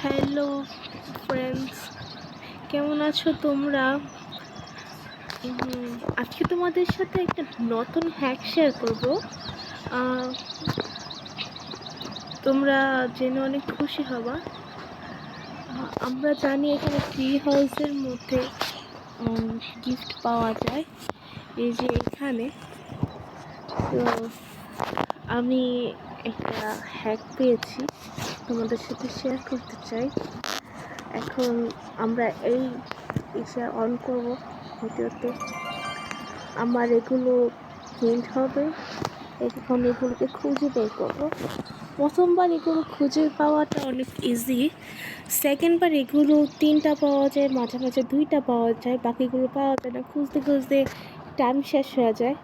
Hello friends, কেমন আছো তোমরা? আজকে তোমাদের সাথে একটা নতুন হ্যাক শেয়ার করব। আহ, তোমরা জেনে অনেক খুশি হবা। আমরা জানি এখানে ট্রি হাউসের মধ্যে গিফট পাওয়া যায়, এই যে এখানে। তো আমি একটা হ্যাক পেয়েছি, তোমাদের সাথে শেয়ার করতে চাই। এখন আমরা এই ইসে অন করব ভিডিওতে। আমার এগুলো প্রিন্ট হবে, এখন এগুলোকে খুঁজে বের করবো। প্রথমবার এগুলো খুঁজে পাওয়াটা অনেক ইজি, সেকেন্ডবার এগুলো 3টা পাওয়া যায়, মাঝে মাঝে 2টা পাওয়া যায়, বাকিগুলো পাওয়া যায় না। খুঁজতে খুঁজতে টাইম শেষ হয়ে যায়,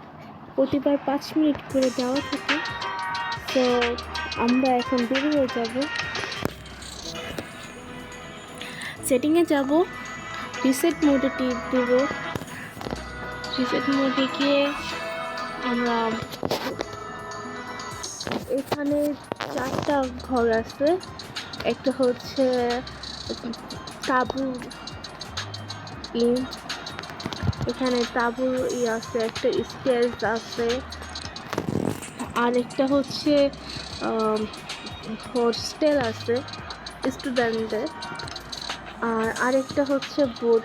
প্রতিবার 5 মিনিট করে দেওয়া থাকে। তো আমরা এখন বের হয়ে যাব, সেটিংয়ে যাব, রিসেট মোডে টিপ দেব। রিসেট মোডে গিয়ে আমরা এখানে 4টা ঘর আছে। একটা হচ্ছে তাবু, এখানে তাবুর আছে, একটা স্টেজ আছে, আর একটা হচ্ছে হোস্টেল আছে স্টুডেন্টদের, আর আরেকটা হচ্ছে বোর্ড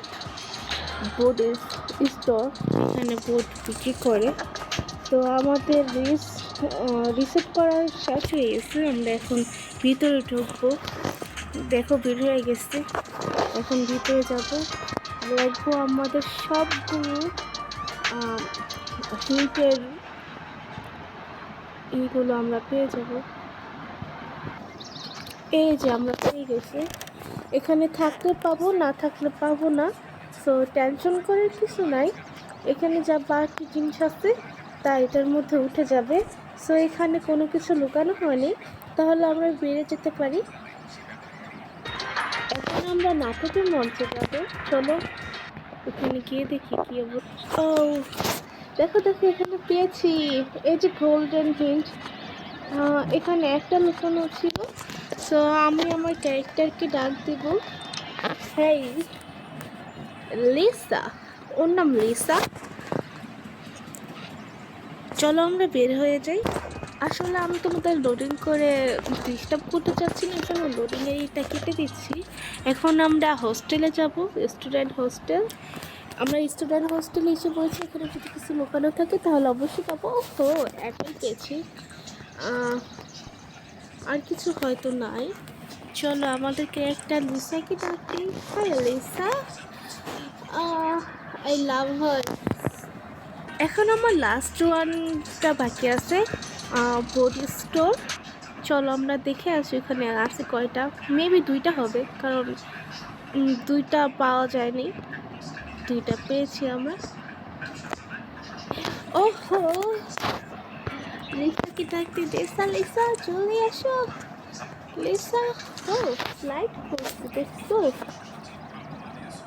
স্টোর, এখানে বোর্ড বিক্রি করে। তো আমাদের রিসেট করার শেষ হয়ে গেছে, আমরা এখন ভিতরে ঢুকবো। দেখো বের হয়ে গেছে, এখন ভিতরে যাব, দেখবো আমাদের সবগুলো হিন্টের এইগুলো আমরা পেয়ে যাব। এই যে আমরা পেয়ে গেছি, এখানে থাকলে পাবো, না থাকলে পাবো না। সো টেনশন করার কিছু নাই, এখানে যা বাকি জিনিস আছে তা এটার মধ্যে উঠে যাবে। সো এখানে কোনো কিছু লুকানো হয়নি, তাহলে আমরা বেরিয়ে যেতে পারি। এখন আমরা নাটকের মঞ্চে যাব, চলো ওখানে গিয়ে দেখি কি অবস্থা। ও দেখো দেখো, এখানে পেয়েছি, এই যে গোল্ডেন হিন্ট। এখানে একটা লুকানো ছিল। সো আমি আমার ক্যারেক্টারকে ডাক দেব, হেই লিসা, ওর নাম লিসা। চলো আমরা বের হয়ে যাই। আসলে আমি তোমাদের লোডিং করে ডিস্টার্ব করতে চাচ্ছি না, জন্য লোডিংয়ের এইটা কেটে দিচ্ছি। এখন আমরা হোস্টেলে যাব, স্টুডেন্ট হোস্টেল। আমরা স্টুডেন্ট হোস্টেলে এসে পড়েছি, এখানে যদি কিছু লুকানো থাকে তাহলে অবশ্যই পাবো। তো একটাই পেয়েছি, আর কিছু হয়তো নাই। চলো আমাদেরকে একটা লিসাকে ডাকি। হাই লিসা, আই লাভ হার। এখন আমার লাস্ট ওয়ানটা বাকি আছে, বডি স্টোর। চলো আমরা দেখে আসি এখানে আছে কয়টা, মেবি 2টা হবে, কারণ 2টা পাওয়া যায়নি, 2টা পেয়েছি আমরা। ওহো, লিসাকে ডাকতে, লিসা লিসা চলে আসো লিসা। ও লাইট করতে দেখছো।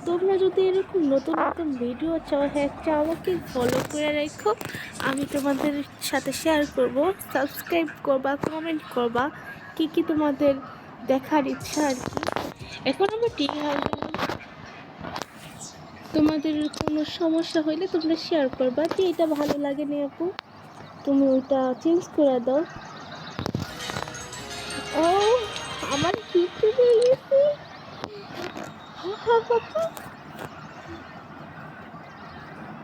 তোমরা যদি এরকম নতুন নতুন ভিডিও চাও, হ্যাক চাও, আমাকে ফলো করে রেখো, আমি তোমাদের সাথে শেয়ার করব। সাবস্ক্রাইব করবা, কমেন্ট করবা কি কি তোমাদের দেখার ইচ্ছা আর কি। এখন আমরা টিভি হাউসে, তোমাদের কোনো সমস্যা হইলে তোমরা শেয়ার করবা যে এটা ভালো লাগে না আপু, তুমি ওইটা চেঞ্জ করে দাও। ও আমার গিফট পেয়ে গেছি,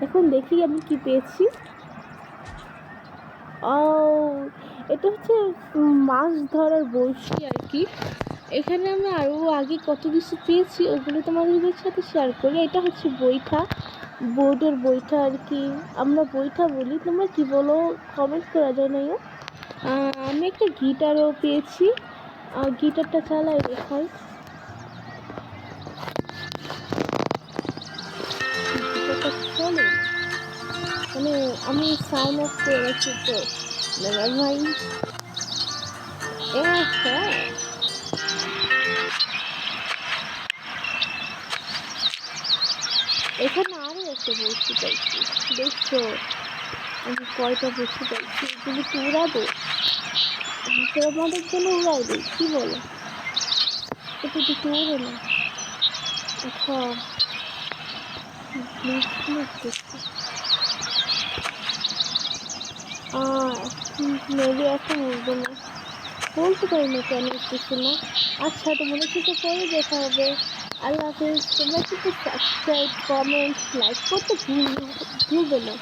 এখন দেখি আমি কি পেয়েছি। ও এটা হচ্ছে মাছ ধরার বড়শি আর কি। এখানে আমি আরও আগে কত কিছু পেয়েছি, ওগুলো তোমাদের সাথে শেয়ার করি। এটা হচ্ছে বৈঠা, বোর্ডের বৈঠা আর কি, আমরা বৈঠা বলি, তোমরা কি বলো কমেন্ট করা যায় না। আমি একটা গিটারও পেয়েছি, গিটারটা চালাই দেখাই। গিটারটা চলে, মানে আমি সাউন্ড অফ করে রাখছি তো ভাই। হ্যাঁ, এখানে আরও একটা বস্তু পাইছি, দেখছো আমি কয়টা বস্তু পাইছি, এগুলো তো উড়াবো, তোমাদের জন্য উড়াই দিই, কি বলো? এটা দিকে ওরে না। আচ্ছা মেবি এখন উঠবে না, বলতে পারি না কেন উঠতেছে না। আচ্ছা তো মনে হচ্ছে তো পরে দেখা হবে। আল্লাহ হাফেজ। তোমরা কিন্তু সাবস্ক্রাইব কমেন্ট লাইক করতে ভুলবে না।